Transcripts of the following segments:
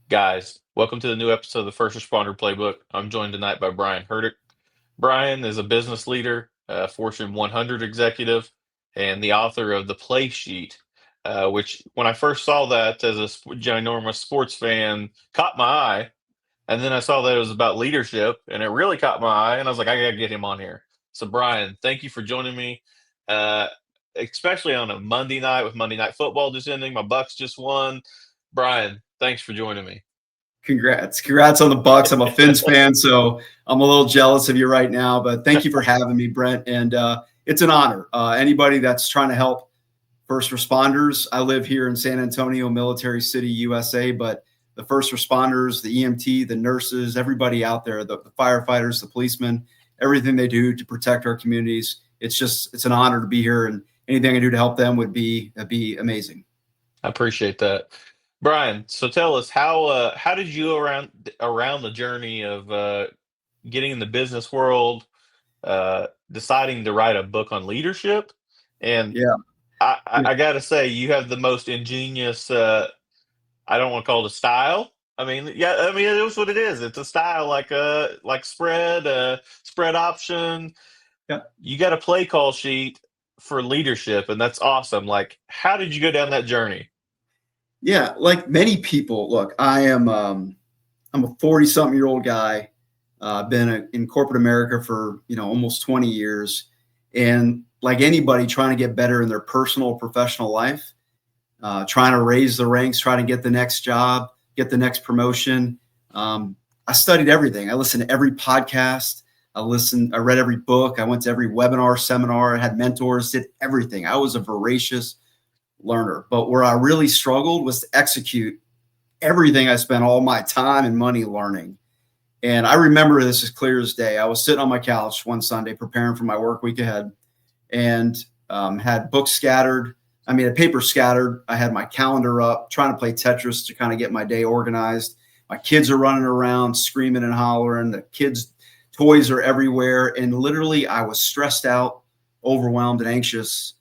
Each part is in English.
Guys, welcome to the new episode of the First Responder Playbook. I'm joined tonight by Brian Hurtak. Brian is a business leader, a Fortune 100 executive, and the author of The Play Sheet, which, when I first saw that as a ginormous sports fan, caught my eye. And then I saw that it was about leadership, and it really caught my eye. And I was like, I got to get him on here. So, Brian, thank you for joining me, uh, especially on a Monday night with Monday Night Football just ending. My Bucks just won. Brian, thanks for joining me. Congrats on the Bucks. I'm a Finns fan, so I'm a little jealous of you right now. But thank you for having me, Brent. And it's an honor. Anybody that's trying to help first responders. I live here in San Antonio, Military City, USA. But the first responders, the EMT, the nurses, everybody out there, the firefighters, the policemen, everything they do to protect our communities. It's an honor to be here, and anything I do to help them would be amazing. I appreciate that. Brian, so tell us how did you around the journey of getting in the business world, deciding to write a book on leadership, and Yeah. I gotta say you have the most ingenious. I don't want to call it a style. I mean, yeah, I mean it is what it is. It's a style like spread option. Yeah. You got a play call sheet for leadership, and that's awesome. Like, how did you go down that journey? Yeah, like many people, look, I'm a 40-something-year-old guy. Been in corporate America for almost 20 years, and like anybody trying to get better in their personal professional life, trying to raise the ranks, trying to get the next job, get the next promotion. I studied everything. I listened to every podcast. I read every book. I went to every webinar, seminar. I had mentors, did everything. I was a voracious learner, but where I really struggled was to execute everything I spent all my time and money learning. And I remember this as clear as day. I was sitting on my couch one Sunday preparing for my work week ahead, and had books scattered. I mean, a paper scattered. I had my calendar up, trying to play Tetris to kind of get my day organized. My kids are running around, screaming and hollering. The kids' toys are everywhere. And literally, I was stressed out, overwhelmed, and anxious.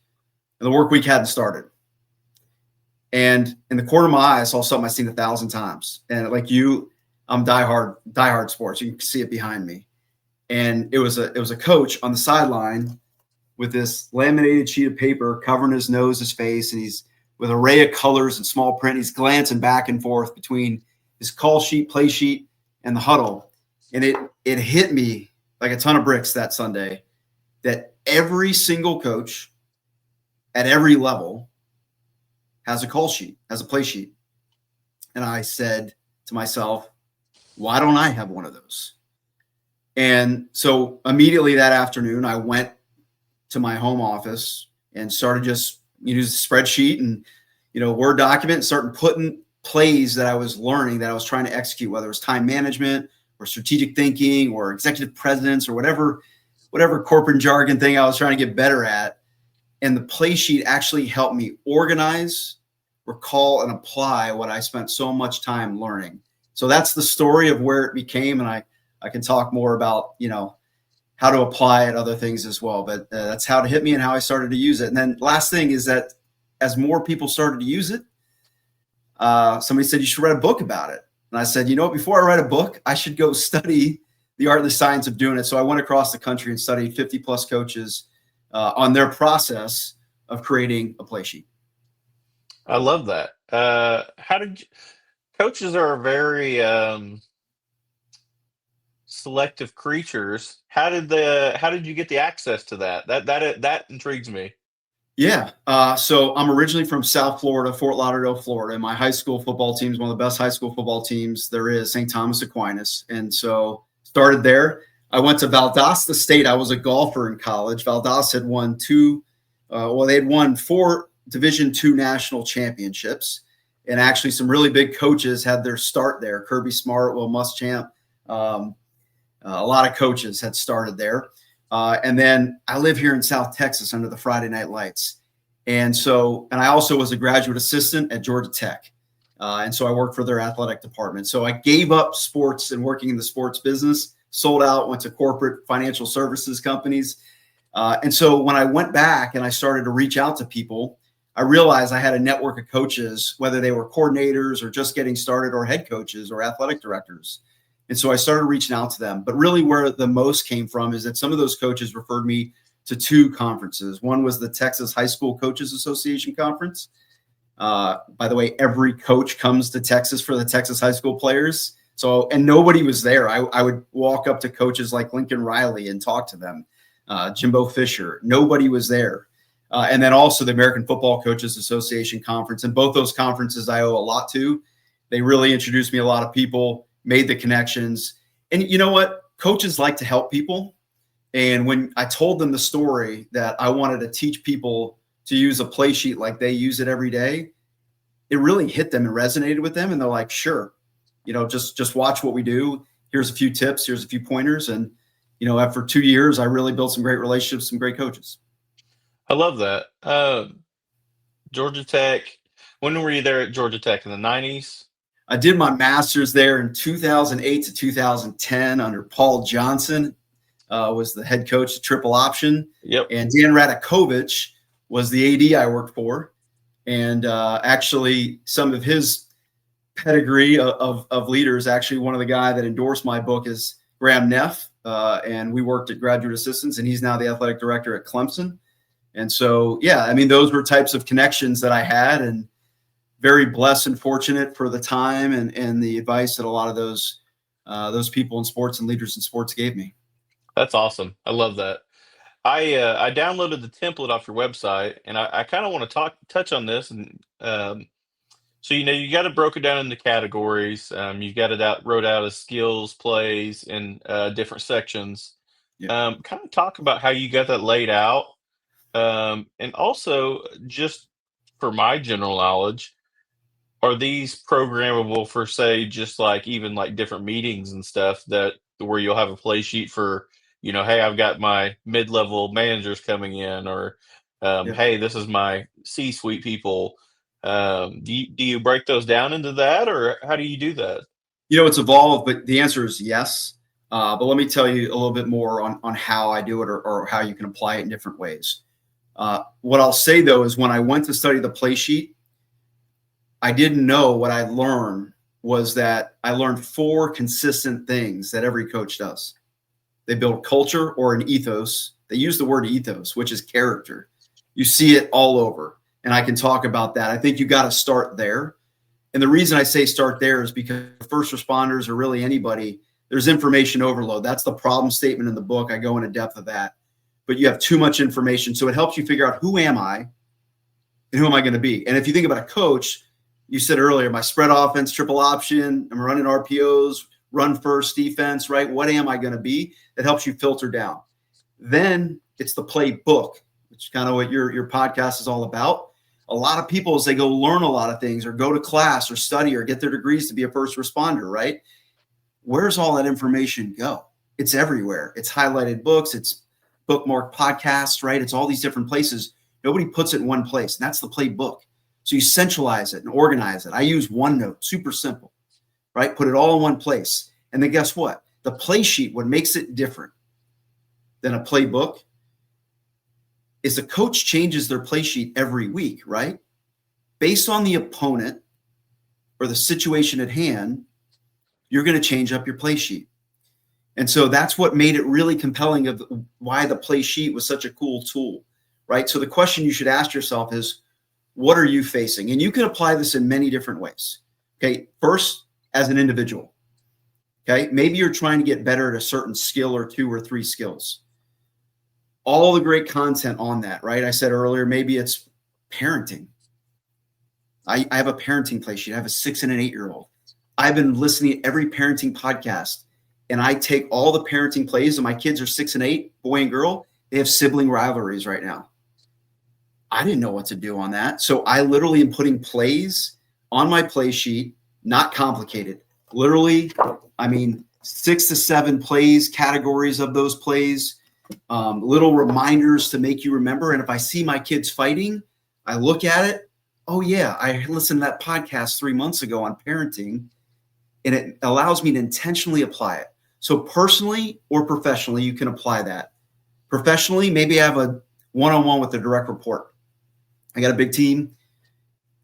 And the work week hadn't started. And in the corner of my eye, I saw something I've seen 1,000 times. And like you, I'm diehard sports. You can see it behind me. And it was a coach on the sideline with this laminated sheet of paper covering his nose, his face, and he's with an array of colors and small print. He's glancing back and forth between his call sheet, play sheet, and the huddle. And it hit me like a ton of bricks that Sunday that every single coach at every level has a call sheet, has a play sheet. And I said to myself, why don't I have one of those? And so immediately that afternoon, I went to my home office and started just use a spreadsheet and Word document and started putting plays that I was learning, that I was trying to execute, whether it was time management or strategic thinking or executive presence or whatever corporate jargon thing I was trying to get better at. And the play sheet actually helped me organize, recall, and apply what I spent so much time learning. So that's the story of where it became, and I can talk more about how to apply it, other things as well. But that's how it hit me and how I started to use it. And then last thing is that as more people started to use it, somebody said, you should write a book about it. And I said, before I write a book, I should go study the art and the science of doing it. So I went across the country and studied 50 plus coaches on their process of creating a play sheet. I love that. Coaches are very selective creatures. How did you get the access to that? That intrigues me. Yeah. So I'm originally from South Florida, Fort Lauderdale, Florida. My high school football team is one of the best high school football teams there is, St. Thomas Aquinas. And so started there. I went to Valdosta State. I was a golfer in college. Valdosta had won they had won 4 Division II national championships. And actually some really big coaches had their start there. Kirby Smart, Will Muschamp, a lot of coaches had started there. And then I live here in South Texas under the Friday Night Lights. And I also was a graduate assistant at Georgia Tech. And so I worked for their athletic department. So I gave up sports and working in the sports business, sold out, went to corporate financial services companies. And so when I went back and I started to reach out to people, I realized I had a network of coaches, whether they were coordinators or just getting started or head coaches or athletic directors. And so I started reaching out to them. But really where the most came from is that some of those coaches referred me to 2 conferences. One was the Texas High School Coaches Association Conference. By the way, every coach comes to Texas for the Texas high school players. So, and nobody was there. I would walk up to coaches like Lincoln Riley and talk to them, Jimbo Fisher. Nobody was there. And then also the American Football Coaches Association Conference. And both those conferences I owe a lot to. They really introduced me to a lot of people, made the connections. And you know what? Coaches like to help people. And when I told them the story that I wanted to teach people to use a play sheet like they use it every day, it really hit them and resonated with them. And they're like, sure, just watch what we do. Here's a few tips. Here's a few pointers. And, after 2 years, I really built some great relationships, some great coaches. I love that. Georgia Tech. When were you there at Georgia Tech? In the 90s? I did my master's there in 2008 to 2010 under Paul Johnson, was the head coach of triple option. Yep. And Dan Radakovich was the AD I worked for. And actually some of his pedigree of leaders, actually one of the guys that endorsed my book is Graham Neff. And we worked at Graduate Assistants, and he's now the athletic director at Clemson. And so, yeah, I mean, those were types of connections that I had, and very blessed and fortunate for the time and the advice that a lot of those people in sports and leaders in sports gave me. That's awesome. I love that. I downloaded the template off your website, and I kind of want to touch on this. And so you got it broken down into categories. You got it wrote out as skills, plays, and different sections. Yeah. Kind of talk about how you got that laid out, and also just for my general knowledge, are these programmable for, say, just like even like different meetings and stuff that where you'll have a play sheet for, hey, I've got my mid-level managers coming in, or hey, this is my C-suite people. Do you break those down into that, or how do you do that? It's evolved, but the answer is yes. But let me tell you a little bit more on how I do it, or how you can apply it in different ways. What I'll say, though, is when I went to study the play sheet, I didn't know what I learned was that I learned 4 consistent things that every coach does. They build culture or an ethos. They use the word ethos, which is character. You see it all over, and I can talk about that. I think you got to start there. And the reason I say start there is because first responders, or really anybody, there's information overload. That's the problem statement in the book. I go into depth of that. But you have too much information. So it helps you figure out, who am I and who am I going to be? And if you think about a coach, you said earlier, my spread offense, triple option, I'm running RPOs, run first defense, right? What am I going to be? That helps you filter down. Then it's the playbook, which is kind of what your podcast is all about. A lot of people, as they go learn a lot of things, or go to class or study or get their degrees to be a first responder, right? Where's all that information go? It's everywhere. It's highlighted books. It's bookmarked podcasts, right? It's all these different places. Nobody puts it in one place, and that's the playbook. So you centralize it and organize it. I use OneNote, super simple, right? Put it all in one place. And then guess what? The play sheet, what makes it different than a playbook is the coach changes their play sheet every week, right? Based on the opponent or the situation at hand, you're going to change up your play sheet. And so that's what made it really compelling of why the play sheet was such a cool tool, right? So the question you should ask yourself is, what are you facing? And you can apply this in many different ways. Okay. First, as an individual. Okay. Maybe you're trying to get better at a certain skill or 2 or 3 skills. All the great content on that, right? I said earlier, maybe it's parenting. I have a parenting play sheet. I have a 6 and an 8-year-old. I've been listening to every parenting podcast, and I take all the parenting plays, and my kids are 6 and 8, boy and girl. They have sibling rivalries right now. I didn't know what to do on that. So I literally am putting plays on my play sheet, not complicated. Literally, 6 to 7 plays, categories of those plays, little reminders to make you remember. And if I see my kids fighting, I look at it. Oh yeah, I listened to that podcast 3 months ago on parenting, and it allows me to intentionally apply it. So personally or professionally, you can apply that. Professionally, maybe I have a one-on-one with a direct report. I got a big team.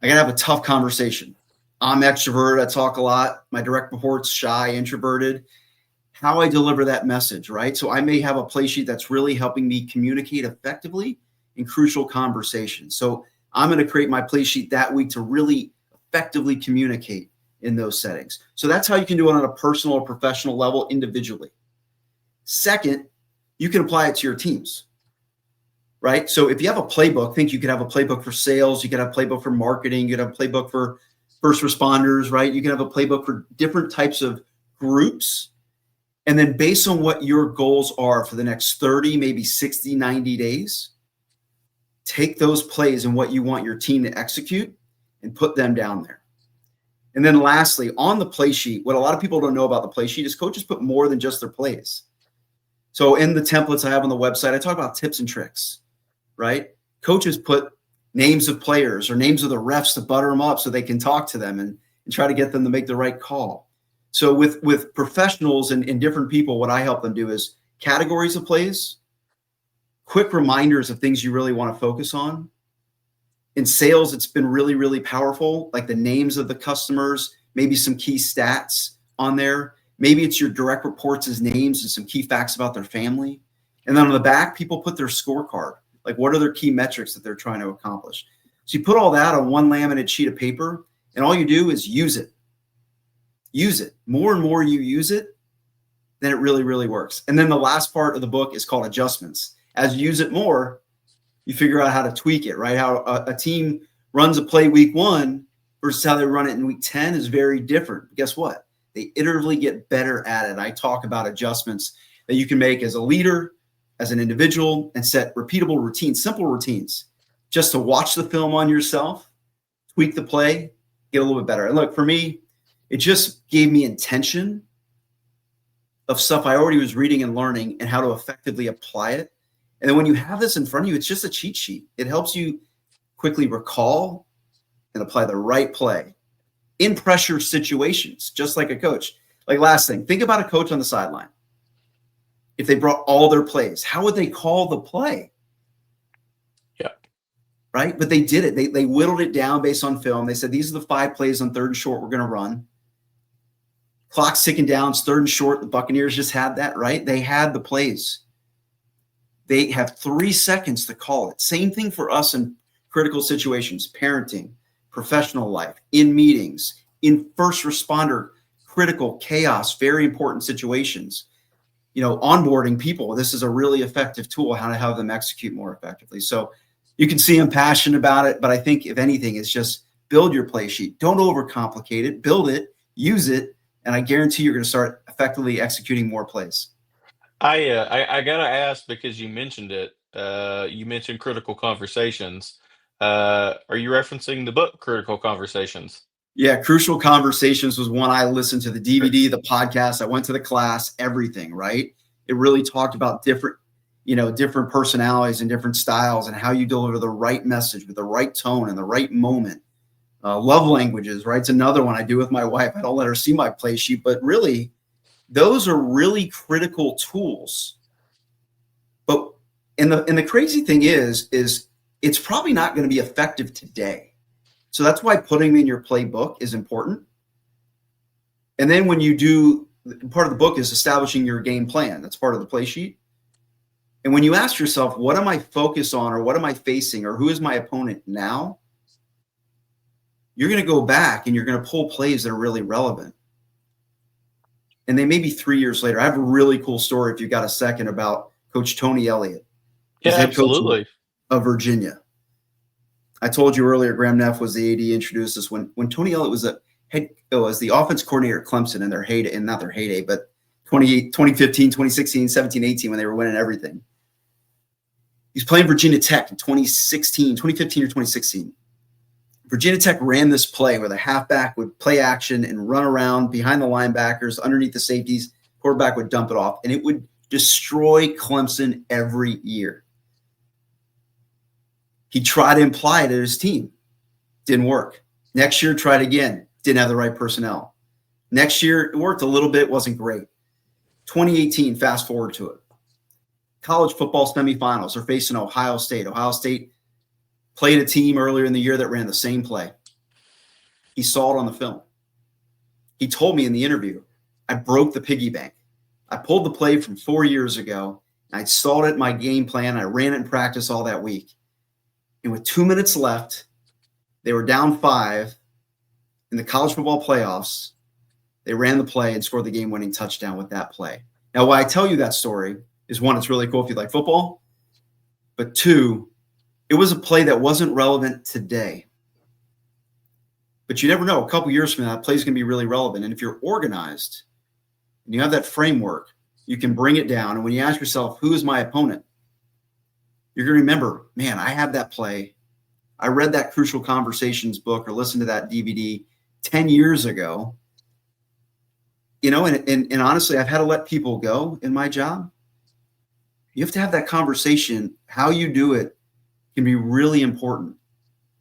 I got to have a tough conversation. I'm extroverted. I talk a lot. My direct report's shy, introverted. How I deliver that message, right? So I may have a play sheet that's really helping me communicate effectively in crucial conversations. So I'm going to create my play sheet that week to really effectively communicate in those settings. So that's how you can do it on a personal or professional level individually. Second, you can apply it to your teams, right? So if you have a playbook, think you could have a playbook for sales, you could have a playbook for marketing, you could have a playbook for first responders, right? You can have a playbook for different types of groups. And then based on what your goals are for the next 30, maybe 60, 90 days, take those plays and what you want your team to execute and put them down there. And then lastly, on the play sheet, what a lot of people don't know about the play sheet is coaches put more than just their plays. So in the templates I have on the website, I talk about tips and tricks, right? Coaches put names of players or names of the refs to butter them up so they can talk to them and try to get them to make the right call. So with professionals and different people, what I help them do is categories of plays, quick reminders of things you really want to focus on. In sales, it's been really, really powerful, like the names of the customers, maybe some key stats on there. Maybe it's your direct reports' names and some key facts about their family. And then on the back, people put their scorecard, like what are their key metrics that they're trying to accomplish. So you put all that on one laminated sheet of paper, and all you do is use it. Use it. More and more you use it, then it really, really works. And then the last part of the book is called adjustments. As you use it more, you figure out how to tweak it, right? How a team runs a play week 1 versus how they run it in week 10 is very different. Guess what? They iteratively get better at it. I talk about adjustments that you can make as a leader, as an individual, and set repeatable routines, simple routines, just to watch the film on yourself, tweak the play, get a little bit better. And look, for me, it just gave me intention of stuff I already was reading and learning and how to effectively apply it. And then when you have this in front of you, it's just a cheat sheet. It helps you quickly recall and apply the right play in pressure situations, just like a coach. Like last thing, think about a coach on the sideline. If they brought all their plays, how would they call the play? Yeah. Right? But they did it. They whittled it down based on film. They said, these are the 5 plays on 3rd and short we're going to run. Clock's ticking down. It's 3rd and short. The Buccaneers just had that, right? They had the plays. They have 3 seconds to call it. Same thing for us in critical situations, parenting, professional life, in meetings, in first responder, critical chaos, very important situations. You know, onboarding people. This is a really effective tool, how to have them execute more effectively. So you can see I'm passionate about it, but I think if anything, it's just build your play sheet. Don't overcomplicate it. Build it, use it, and I guarantee you're going to start effectively executing more plays. I gotta ask because you mentioned it. You mentioned critical conversations. Are you referencing the book Critical Conversations? Yeah, Crucial Conversations was one I listened to, the DVD, the podcast. I went to the class, everything, right? It really talked about different personalities and different styles and how you deliver the right message with the right tone and the right moment. Love languages, right? It's another one I do with my wife. I don't let her see my play sheet, but really, those are really critical tools. But and the crazy thing is it's probably not going to be effective today. So that's why putting them in your playbook is important. And then when you do, part of the book is establishing your game plan. That's part of the play sheet. And when you ask yourself, what am I focused on, or what am I facing, or who is my opponent now? You're going to go back and you're going to pull plays that are really relevant. And they may be 3 years later. I have a really cool story, if you've got a second, about Coach Tony Elliott. Yeah, absolutely. Of Virginia. I told you earlier, Graham Neff was the AD, introduced us when Tony Elliott was as the offense coordinator at Clemson in their heyday, and not their heyday, but 2015, 2016, 17, 18, when they were winning everything. He's playing Virginia Tech in 2015 or 2016. Virginia Tech ran this play where the halfback would play action and run around behind the linebackers, underneath the safeties. Quarterback would dump it off, and it would destroy Clemson every year. He tried to imply it at his team. Didn't work. Next year, tried again. Didn't have the right personnel. Next year, it worked a little bit, wasn't great. 2018, fast forward to it. College football semifinals are facing Ohio State. Ohio State played a team earlier in the year that ran the same play. He saw it on the film. He told me in the interview, I broke the piggy bank. I pulled the play from 4 years ago. And I saw it in my game plan. I ran it in practice all that week. And with 2 minutes left, they were down 5 in the college football playoffs. They ran the play and scored the game-winning touchdown with that play. Now, why I tell you that story is, one, it's really cool if you like football. But two, it was a play that wasn't relevant today. But you never know. A couple years from now, that play's going to be really relevant. And if you're organized and you have that framework, you can bring it down. And when you ask yourself, who is my opponent? You're going to remember, man, I had that play. I read that Crucial Conversations book or listened to that DVD 10 years ago. You know, and honestly, I've had to let people go in my job. You have to have that conversation. How you do it can be really important.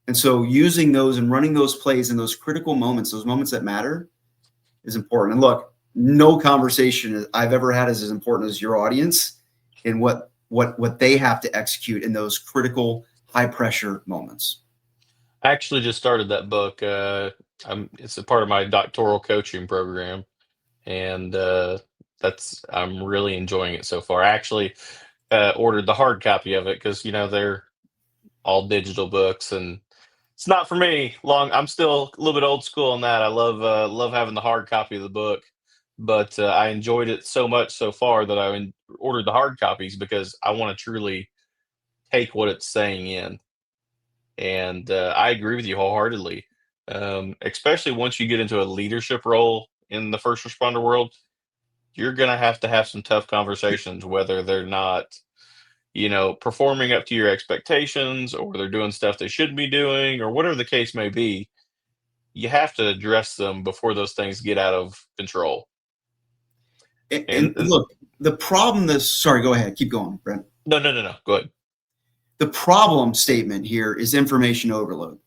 And so using those and running those plays in those critical moments, those moments that matter, is important. And look, no conversation I've ever had is as important as your audience and what they have to execute in those critical, high pressure moments. I actually just started that book. It's a part of my doctoral coaching program, and I'm really enjoying it so far. I actually ordered the hard copy of it because they're all digital books, and it's not for me. I'm still a little bit old school on that. I love having the hard copy of the book, but I enjoyed it so much so far that ordered the hard copies because I want to truly take what it's saying in. And I agree with you wholeheartedly, especially once you get into a leadership role in the first responder world. You're going to have some tough conversations, whether they're not, performing up to your expectations, or they're doing stuff they shouldn't be doing, or whatever the case may be. You have to address them before those things get out of control. And look, the problem sorry, go ahead. Keep going, Brent. No. Go ahead. The problem statement here is information overload.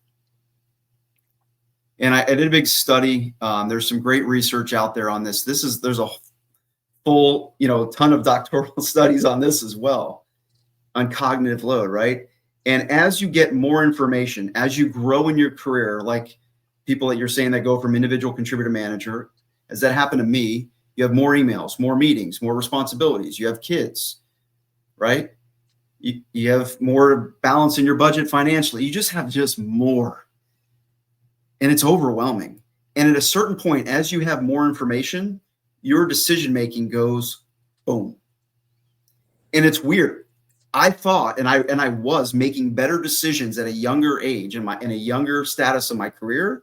And I did a big study. There's some great research out there on this. There's a full, ton of doctoral studies on this as well, on cognitive load, right? And as you get more information, as you grow in your career, like people that you're saying that go from individual contributor manager, as that happened to me, you have more emails, more meetings, more responsibilities. You have kids, right? You have more balance in your budget financially. You just have more. And it's overwhelming. And at a certain point, as you have more information, your decision-making goes boom. And it's weird. I thought, and I was making better decisions at a younger age in a younger status of my career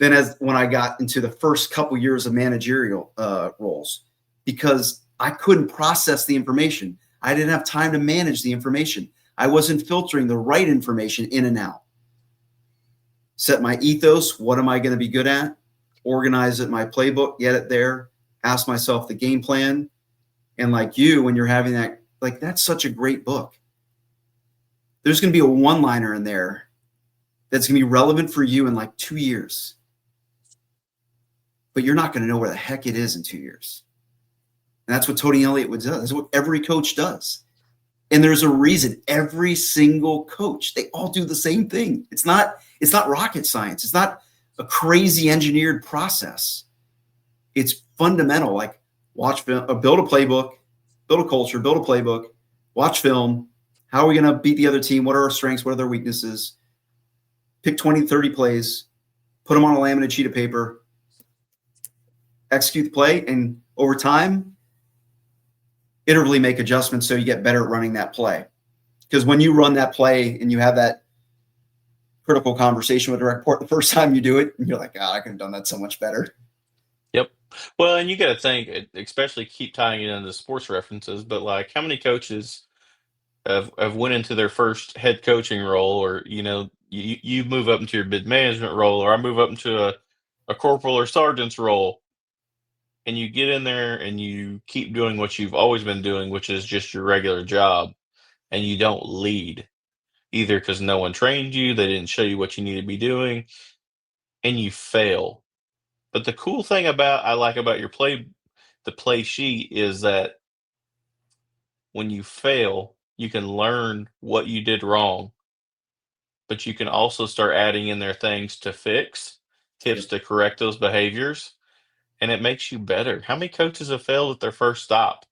than when I got into the first couple years of managerial roles, because I couldn't process the information. I didn't have time to manage the information. I wasn't filtering the right information in and out. Set my ethos. What am I going to be good at? Organize it in my playbook, get it there, ask myself the game plan. And like you, when you're having that, like, that's such a great book. There's going to be a one-liner in there that's going to be relevant for you in like 2 years. But you're not going to know where the heck it is in 2 years. And that's what Tony Elliott would do. That's what every coach does. And there's a reason every single coach, they all do the same thing. It's not rocket science. It's not a crazy engineered process. It's fundamental. Like, watch film, build a playbook, build a culture, build a playbook, watch film. How are we going to beat the other team? What are our strengths? What are their weaknesses? Pick 20, 30 plays, put them on a laminated sheet of paper, execute the play, and over time, iteratively make adjustments so you get better at running that play. Because when you run that play and you have that critical conversation with the report the first time you do it, and you're like, I could have done that so much better. Yep. Well, and you got to think, especially keep tying it into sports references, but like, how many coaches have went into their first head coaching role, or you move up into your mid management role, or I move up into a corporal or sergeant's role, and you get in there and you keep doing what you've always been doing, which is just your regular job, and you don't lead, either because no one trained you, they didn't show you what you need to be doing, and you fail. But the cool thing I like about the play sheet, is that when you fail, you can learn what you did wrong but you can also start adding in there things to fix, tips to correct those behaviors, and it makes you better. How many coaches have failed at their first stop?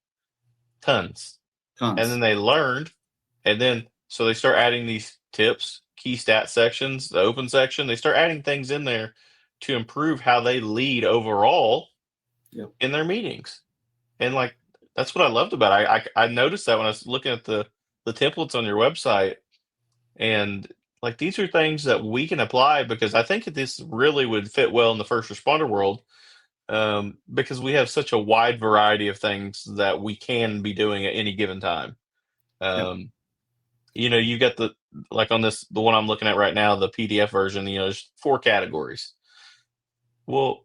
Tons. And then Tons. they learned, and then so they start adding these tips, key stat sections, the open section. They start adding things in there to improve how they lead overall Yep. in their meetings. And like that's what I loved about it. I noticed that when I was looking at the templates on your website, and like these are things that we can apply because I think that this really would fit well in the first responder world, because we have such a wide variety of things that we can be doing at any given time. Yep. Um, you got like on the one I'm looking at right now, the PDF version, there's 4 categories. Well,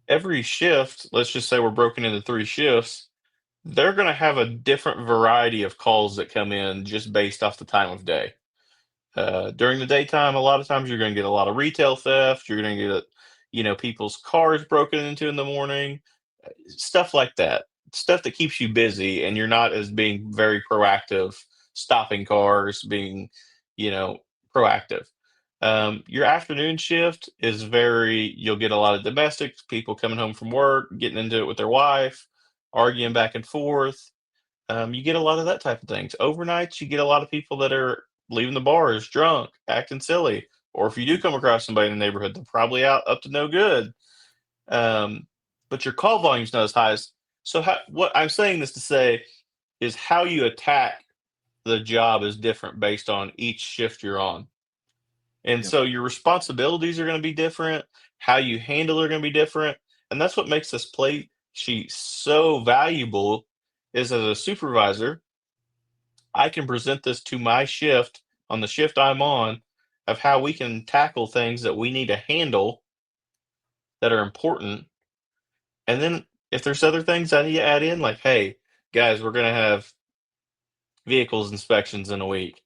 every shift, let's just say we're broken into 3 shifts, they're going to have a different variety of calls that come in just based off the time of day. During the daytime, a lot of times you're going to get a lot of retail theft. You're going to get, people's cars broken into in the morning, stuff like that. Stuff that keeps you busy, and you're not as being very proactive, stopping cars, being, you know, proactive. Your afternoon shift is you'll get a lot of domestics, people coming home from work, getting into it with their wife, arguing back and forth. You get a lot of that type of things. Overnights, you get a lot of people that are leaving the bars drunk, acting silly. Or if you do come across somebody in the neighborhood, they're probably out up to no good. Um, but your call volume's not as high as. So what I'm saying this to say is how you attack the job is different based on each shift you're on. And Yep. so your responsibilities are going to be different. How you handle are going to be different. And that's what makes this play sheet so valuable is as a supervisor, I can present this to my shift on the shift I'm on of how we can tackle things that we need to handle that are important. And then if there's other things I need to add in, like, hey, guys, we're going to have vehicles inspections in a week.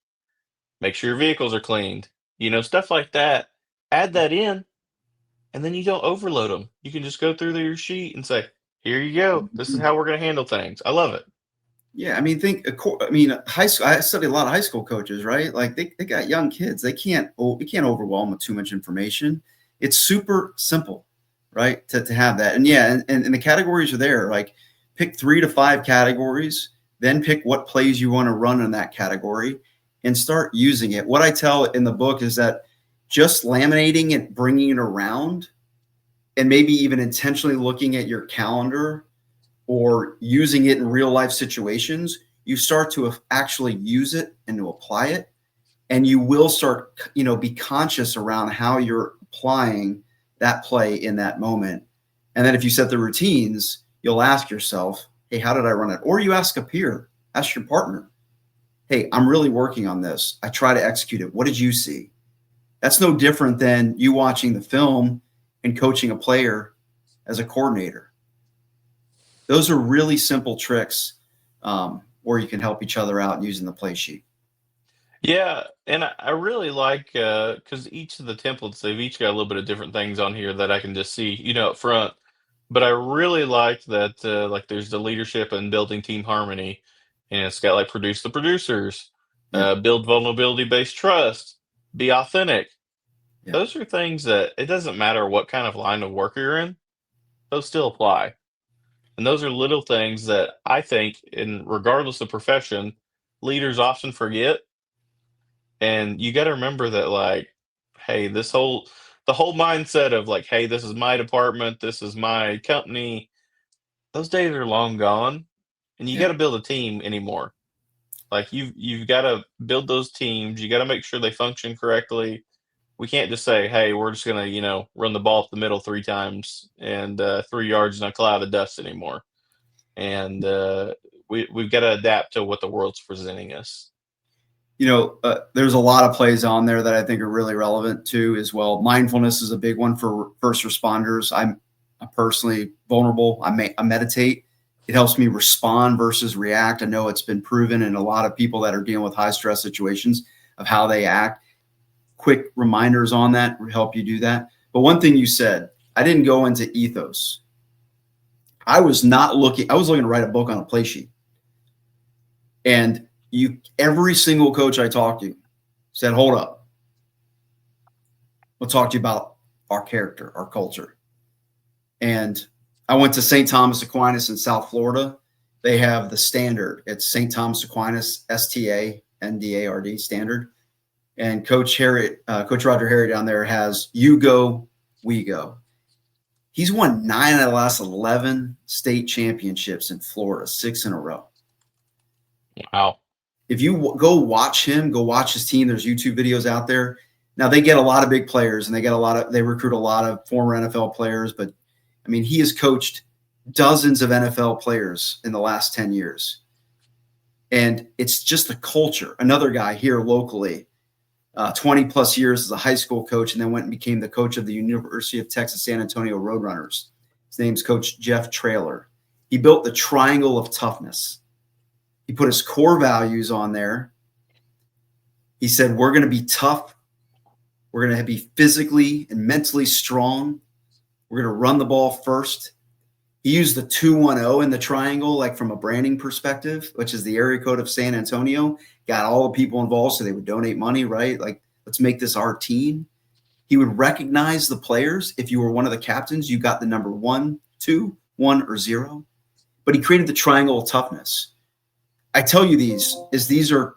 Make sure your vehicles are cleaned, stuff like that. Add that in, and then you don't overload them. You can just go through your sheet and say, here you go. This is Mhm. how we're going to handle things. I love it. Yeah, I mean, high school. I study a lot of high school coaches, right? Like they got young kids. They can't overwhelm with too much information. It's super simple, right? To have that, and yeah, and the categories are there. Like, pick 3 to 5 categories, then pick what plays you want to run in that category, and start using it. What I tell in the book is that just laminating it, bringing it around, and maybe even intentionally looking at your calendar or using it in real life situations, you start to actually use it and to apply it. And you will start, be conscious around how you're applying that play in that moment. And then if you set the routines, you'll ask yourself, hey, how did I run it? Or you ask a peer, ask your partner, hey, I'm really working on this. I try to execute it. What did you see? That's no different than you watching the film and coaching a player as a coordinator. Those are really simple tricks, where you can help each other out using the play sheet. Yeah, and I really like because each of the templates they've each got a little bit of different things on here that I can just see, up front. But I really like that, like there's the leadership and building team harmony, and it's got like produce the producers, Yeah, build vulnerability based trust, be authentic. yeah, Those are things that it doesn't matter what kind of line of work you're in; those still apply. And those are little things that I think, in regardless of profession, leaders often forget, and you gotta remember that, like, hey, the whole mindset of like, hey, this is my department, this is my company, those days are long gone, and you yeah. gotta build a team anymore. Like you've gotta build those teams, you gotta make sure they function correctly. We can't just say, hey, we're just gonna, run the ball up the middle 3 times and 3 yards in a cloud of dust anymore. And we've got to adapt to what the world's presenting us. There's a lot of plays on there that I think are really relevant too, as well. Mindfulness is a big one for first responders. I'm personally vulnerable. I meditate. It helps me respond versus react. I know it's been proven in a lot of people that are dealing with high stress situations of how they act. Quick reminders on that help you do that. But one thing you said, I didn't go into ethos. I was looking to write a book on a play sheet. And every single coach I talked to said, hold up. we'll talk to you about our character, our culture. And I went to St. Thomas Aquinas in South Florida. They have the standard. It's St. Thomas Aquinas, STANDARD standard. And Coach Roger Harry down there has you go, we go. He's won 9 out of the last 11 state championships in Florida, 6 in a row. Wow. If you go watch him, go watch his team, there's YouTube videos out there. Now they get a lot of big players and they recruit a lot of former NFL players, but I mean, he has coached dozens of NFL players in the last 10 years. And it's just the culture. Another guy here locally, 20 plus years as a high school coach, and then went and became the coach of the University of Texas San Antonio Roadrunners. His name's Coach Jeff Traylor. He built the triangle of toughness. He put his core values on there. He said, we're going to be tough. We're going to be physically and mentally strong. We're going to run the ball first. He used the 210 in the triangle, like from a branding perspective, which is the area code of San Antonio. Got all the people involved so they would donate money, right? Like, let's make this our team. He would recognize the players. If you were one of the captains, you got the number 1, 2, 1, or 0. But he created the triangle of toughness. I tell you these are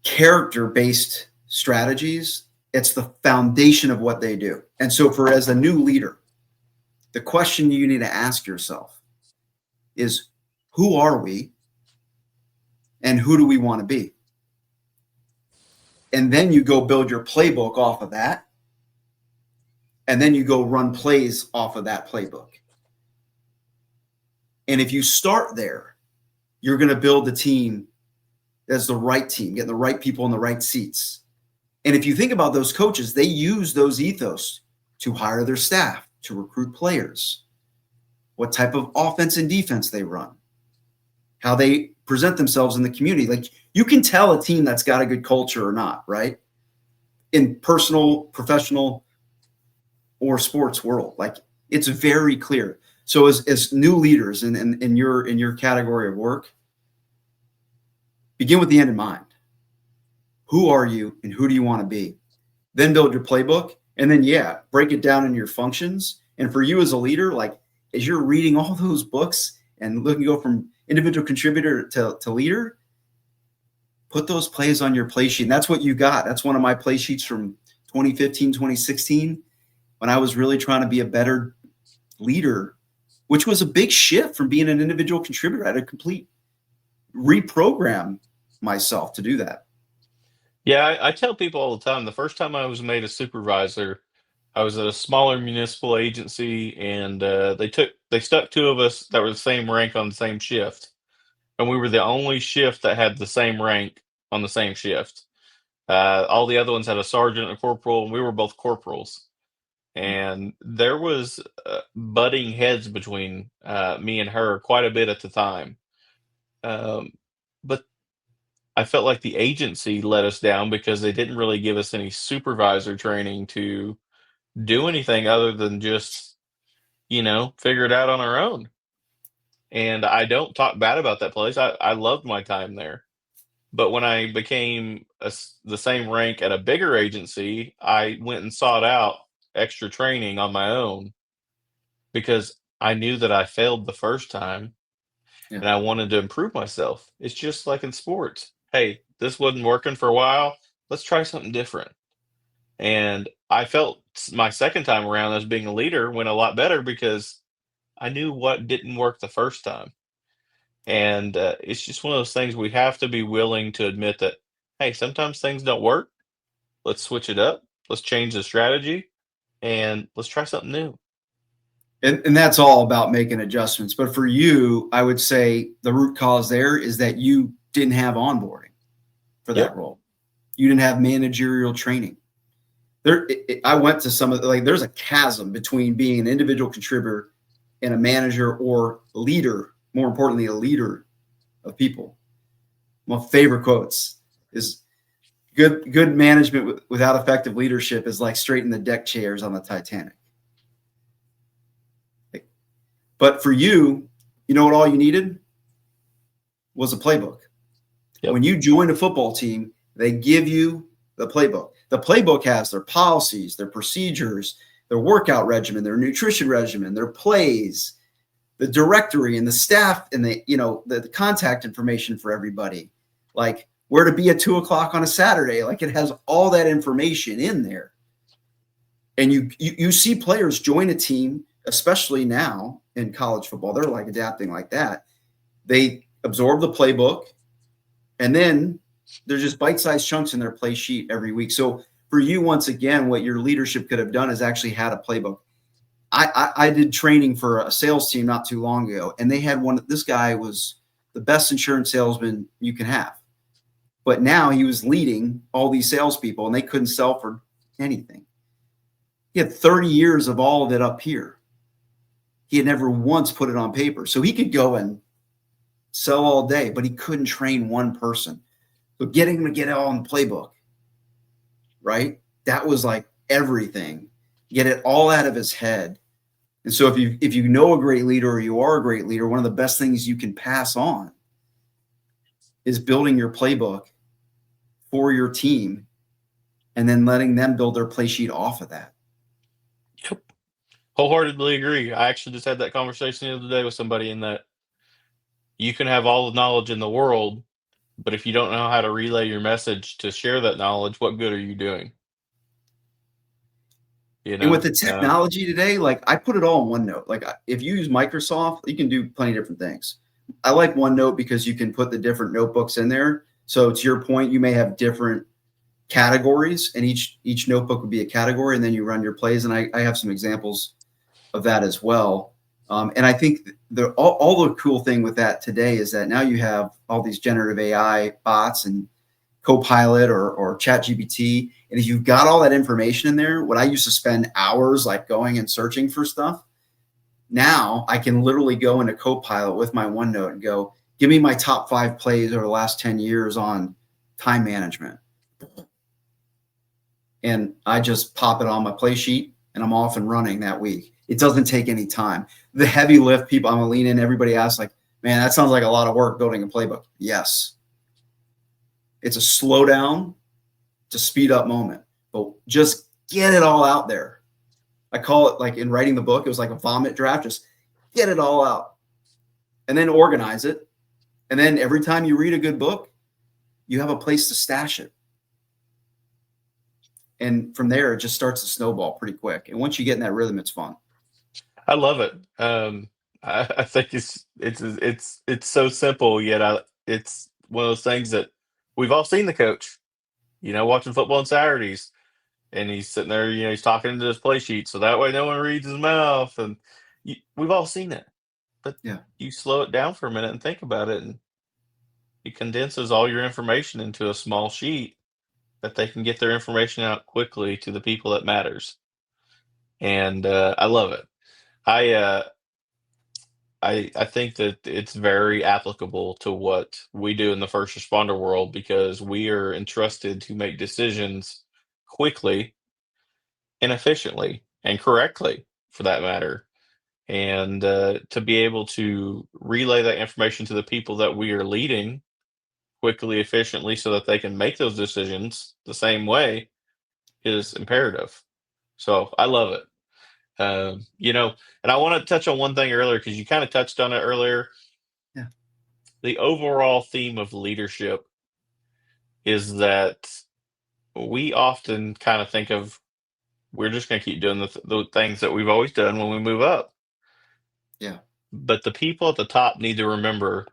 character-based strategies. It's the foundation of what they do. And so as a new leader, the question you need to ask yourself is, who are we and who do we want to be? And then you go build your playbook off of that. And then you go run plays off of that playbook. And if you start there, you're going to build a team that's the right team, getting the right people in the right seats. And if you think about those coaches, they use those ethos to hire their staff, to recruit players, what type of offense and defense they run, how they present themselves in the community. Like, you can tell a team that's got a good culture or not, right? In personal, professional, or sports world. Like, it's very clear. So as new leaders in your category of work, begin with the end in mind. Who are you and who do you want to be? Then build your playbook, and then, break it down in your functions. And for you as a leader, like, as you're reading all those books and looking to go from individual contributor to leader, put those plays on your play sheet. And that's what you got. That's one of my play sheets from 2015, 2016, when I was really trying to be a better leader, which was a big shift from being an individual contributor. I had to complete reprogram myself to do that. Yeah, I tell people all the time, the first time I was made a supervisor, I was at a smaller municipal agency, and they stuck 2 of us that were the same rank on the same shift, and we were the only shift that had the same rank on the same shift. All the other ones had a sergeant and a corporal, and we were both corporals. And there was butting heads between me and her quite a bit at the time. But I felt like the agency let us down because they didn't really give us any supervisor training to do anything other than just, figure it out on our own. And I don't talk bad about that place. I loved my time there. But when I became the same rank at a bigger agency, I went and sought out extra training on my own because I knew that I failed the first time. Yeah. And I wanted to improve myself. It's just like in sports. Hey, this wasn't working for a while. Let's try something different. And I felt my second time around as being a leader went a lot better because I knew what didn't work the first time. And it's just one of those things we have to be willing to admit that, hey, sometimes things don't work. Let's switch it up. Let's change the strategy and let's try something new. And that's all about making adjustments. But for you, I would say the root cause there is that you didn't have onboarding for that role. You didn't have managerial training. I went to some of there's a chasm between being an individual contributor and a manager or leader, more importantly, a leader of people. My favorite quotes is good management without effective leadership is like straightening the deck chairs on the Titanic. But for you, you know what all you needed was a playbook. Yep. When you join a football team, they give you the playbook. The playbook has their policies, their procedures, their workout regimen, their nutrition regimen, their plays, the directory and the staff and the contact information for everybody, like where to be at 2:00 on a Saturday. Like, it has all that information in there. And you see players join a team, especially now in college football, they're like adapting like that. They absorb the playbook, and then there's just bite-sized chunks in their play sheet every week. So for you, once again, what your leadership could have done is actually had a playbook. I did training for a sales team not too long ago, and they had one. This guy was the best insurance salesman you can have. But now he was leading all these salespeople, and they couldn't sell for anything. He had 30 years of all of it up here. He had never once put it on paper. So he could go and sell all day, but he couldn't train one person. So getting him to get it all in the playbook, right? That was like everything. Get it all out of his head. And so if you know a great leader, or you are a great leader, one of the best things you can pass on is building your playbook for your team and then letting them build their play sheet off of that. Yep. Wholeheartedly agree. I actually just had that conversation the other day with somebody, in that you can have all the knowledge in the world, but if you don't know how to relay your message to share that knowledge, what good are you doing? And with the technology today, like, I put it all in OneNote. Like, if you use Microsoft, you can do plenty of different things. I like OneNote because you can put the different notebooks in there. So to your point, you may have different categories, and each notebook would be a category, and then you run your plays. And I have some examples of that as well. And I think all the cool thing with that today is that now you have all these generative AI bots and Copilot or ChatGPT. And if you've got all that information in there, what I used to spend hours like going and searching for stuff, now I can literally go into Copilot with my OneNote and go, give me my top 5 plays over the last 10 years on time management. And I just pop it on my play sheet, and I'm off and running that week. It doesn't take any time. The heavy lift people, I'm going to lean in. Everybody asks, like, man, that sounds like a lot of work building a playbook. Yes. It's a slow down to speed up moment, but just get it all out there. I call it, like in writing the book, it was like a vomit draft. Just get it all out and then organize it. And then every time you read a good book, you have a place to stash it. And from there, it just starts to snowball pretty quick. And once you get in that rhythm, it's fun. I love it. I think it's so simple, yet it's one of those things that we've all seen the coach, watching football on Saturdays, and he's sitting there, he's talking into his play sheet, so that way no one reads his mouth, and we've all seen it. But yeah, you slow it down for a minute and think about it, and it condenses all your information into a small sheet that they can get their information out quickly to the people that matters. And I love it. I think that it's very applicable to what we do in the first responder world, because we are entrusted to make decisions quickly and efficiently and correctly, for that matter. And to be able to relay that information to the people that we are leading quickly, efficiently, so that they can make those decisions the same way is imperative. So I love it. And I want to touch on one thing earlier, because you kind of touched on it earlier. Yeah. The overall theme of leadership is that we often kind of think of, we're just going to keep doing the things that we've always done when we move up. Yeah. But the people at the top need to remember,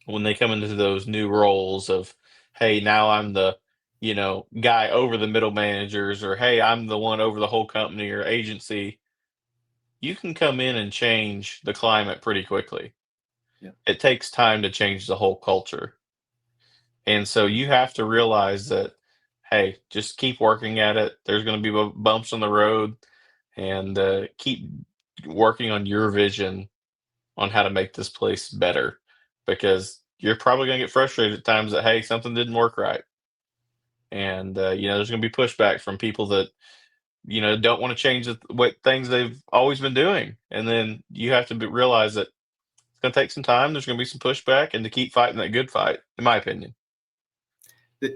when they come into those new roles of, hey, now I'm the guy over the middle managers, or hey, I'm the one over the whole company or agency, you can come in and change the climate pretty quickly. Yeah. It takes time to change the whole culture. And so you have to realize that, hey, just keep working at it. There's going to be bumps on the road, and keep working on your vision on how to make this place better, because you're probably going to get frustrated at times that, hey, something didn't work right. And, there's going to be pushback from people that, don't want to change what things they've always been doing. And then you have to realize that it's going to take some time. There's going to be some pushback, and to keep fighting that good fight, in my opinion.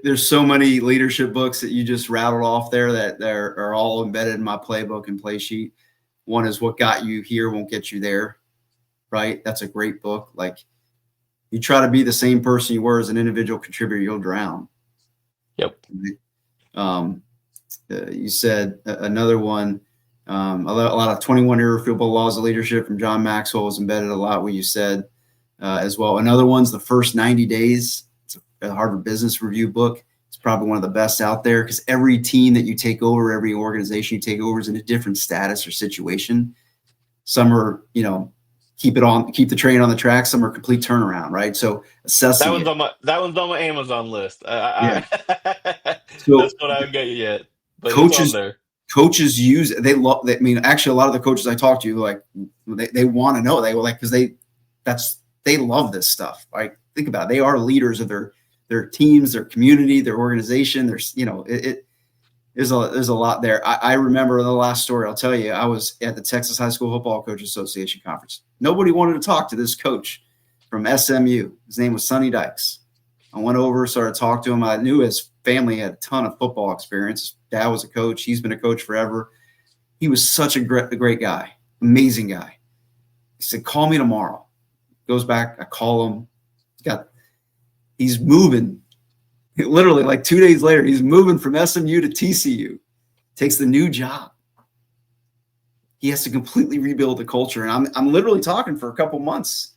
there's so many leadership books that you just rattled off there that are all embedded in my playbook and play sheet. One is What Got You Here Won't Get You There, right? That's a great book. Like, you try to be the same person you were as an individual contributor, you'll drown. Yep. You said another one, a lot of 21 Irrefutable Laws of Leadership from John Maxwell was embedded a lot what you said as well. Another one's The First 90 Days. It's a Harvard Business Review book. It's probably one of the best out there because every team that you take over, every organization you take over is in a different status or situation. Some are, keep the train on the track. Some are complete turnaround, right? So assessing that one's on my Amazon list. Yeah. So that's what I haven't got yet. But coaches use they love. I mean, actually, a lot of the coaches I talk to, like, they want to know. They like because they love this stuff. Like, think about it. They are leaders of their teams, their community, their organization. There's there's a lot there. I remember the last story I'll tell you. I was at the Texas High School Football Coaches Association conference. Nobody wanted to talk to this coach from SMU. His name was Sonny Dykes. I went over, started talking to him. I knew his family had a ton of football experience. His dad was a coach. He's been a coach forever. He was such a great guy, amazing guy. He said, "Call me tomorrow." Goes back. I call him. He's moving. Literally, like 2 days later, he's moving from SMU to TCU. Takes the new job. He has to completely rebuild the culture. And I'm literally talking for a couple months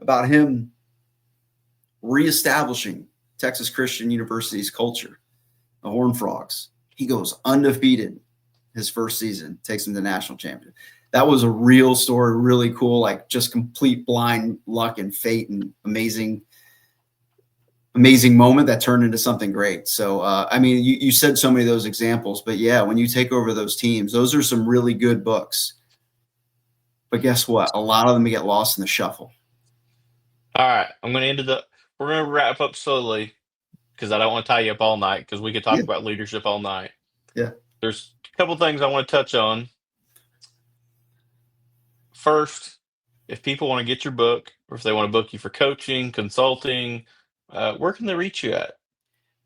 about him reestablishing Texas Christian University's culture, the Horned Frogs. He goes undefeated his first season, takes him to national champion. That was a real story, really cool, like just complete blind luck and fate and amazing moment that turned into something great. So, I mean, you said so many of those examples, but yeah, when you take over those teams, those are some really good books. But guess what? A lot of them get lost in the shuffle. All right. We're going to wrap up slowly because I don't want to tie you up all night because we could talk about leadership all night. Yeah. There's a couple things I want to touch on. First, if people want to get your book or if they want to book you for coaching, consulting, where can they reach you at?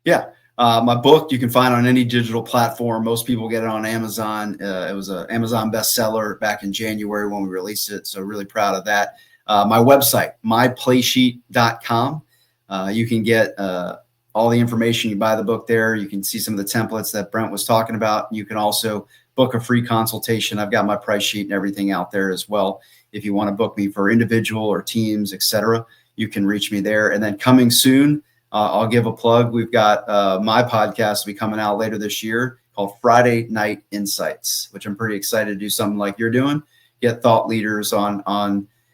Yeah. My book, you can find on any digital platform. Most people get it on Amazon. It was an Amazon bestseller back in January when we released it. So really proud of that. My website, myplaysheet.com. You can get all the information. You buy the book there. You can see some of the templates that Brent was talking about. You can also book a free consultation. I've got my price sheet and everything out there as well. If you want to book me for individual or teams, etc., you can reach me there. And then coming soon, I'll give a plug. We've got my podcast will be coming out later this year called Friday Night Insights, which I'm pretty excited to do something like you're doing. Get thought leaders on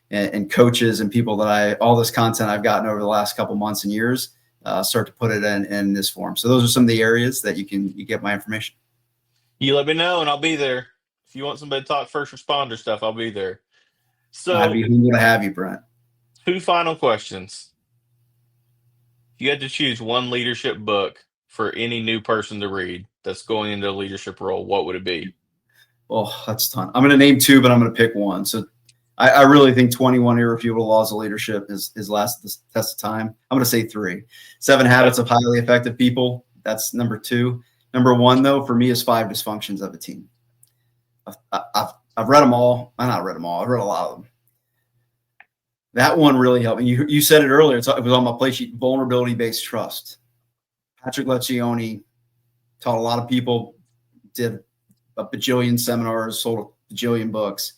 and coaches and people that all this content I've gotten over the last couple months and years, start to put it in this form. So those are some of the areas that you get my information. You let me know and I'll be there. If you want somebody to talk first responder stuff, I'll be there. So I'd be humble to have you, Brent. 2 final questions. If you had to choose one leadership book for any new person to read that's going into a leadership role, what would it be? Oh, that's a ton. I'm going to name 2, but I'm going to pick one. So I really think 21 Irrefutable Laws of Leadership is last the test of time. I'm going to say 3. 7 Habits of Highly Effective People. That's number 2. Number 1, though, for me is 5 Dysfunctions of a Team. I've read them all. I've not read them all. I've read a lot of them. That one really helped me. You said it earlier. It was on my play sheet. Vulnerability-based trust. Patrick Lencioni taught a lot of people, did a bajillion seminars, sold a bajillion books.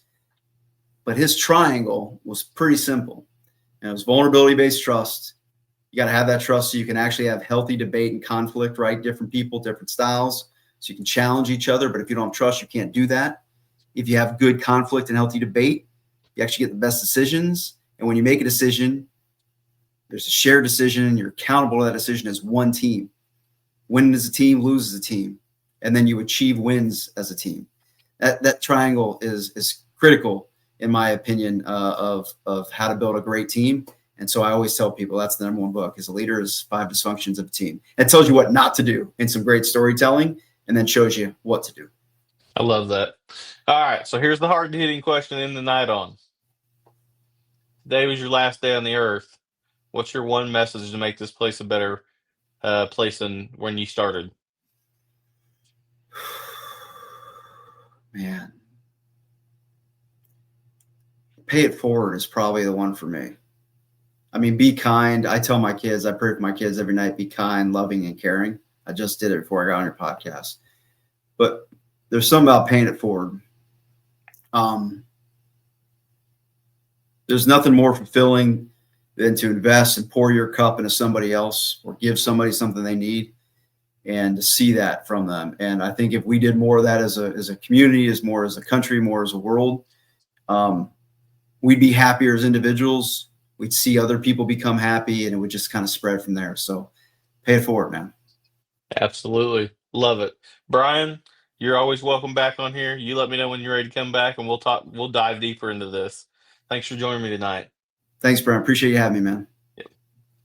But his triangle was pretty simple. And it was vulnerability-based trust. You got to have that trust so you can actually have healthy debate and conflict, right? Different people, different styles. So you can challenge each other. But if you don't trust, you can't do that. If you have good conflict and healthy debate, you actually get the best decisions. And when you make a decision, there's a shared decision and you're accountable to that decision as one team. Win as a team, lose as a team. And then you achieve wins as a team. That triangle is critical, in my opinion, of how to build a great team. And so I always tell people that's the number 1 book. As a leader is 5 Dysfunctions of a Team. It tells you what not to do in some great storytelling and then shows you what to do. I love that. All right. So here's the hard-hitting question in the night on. Today was your last day on the earth. What's your one message to make this place a better place than when you started? Man, pay it forward is probably the one for me. I mean, be kind. I tell my kids, I pray for my kids every night, be kind, loving, and caring. I just did it before I got on your podcast. But there's something about paying it forward. There's nothing more fulfilling than to invest and pour your cup into somebody else or give somebody something they need and to see that from them. And I think if we did more of that as a community, as a country, more as a world, we'd be happier as individuals. We'd see other people become happy, and it would just kind of spread from there. So pay it forward, man. Absolutely. Love it. Brian, you're always welcome back on here. You let me know when you're ready to come back and we'll dive deeper into this. Thanks for joining me tonight. Thanks, Brent. Appreciate you having me, man.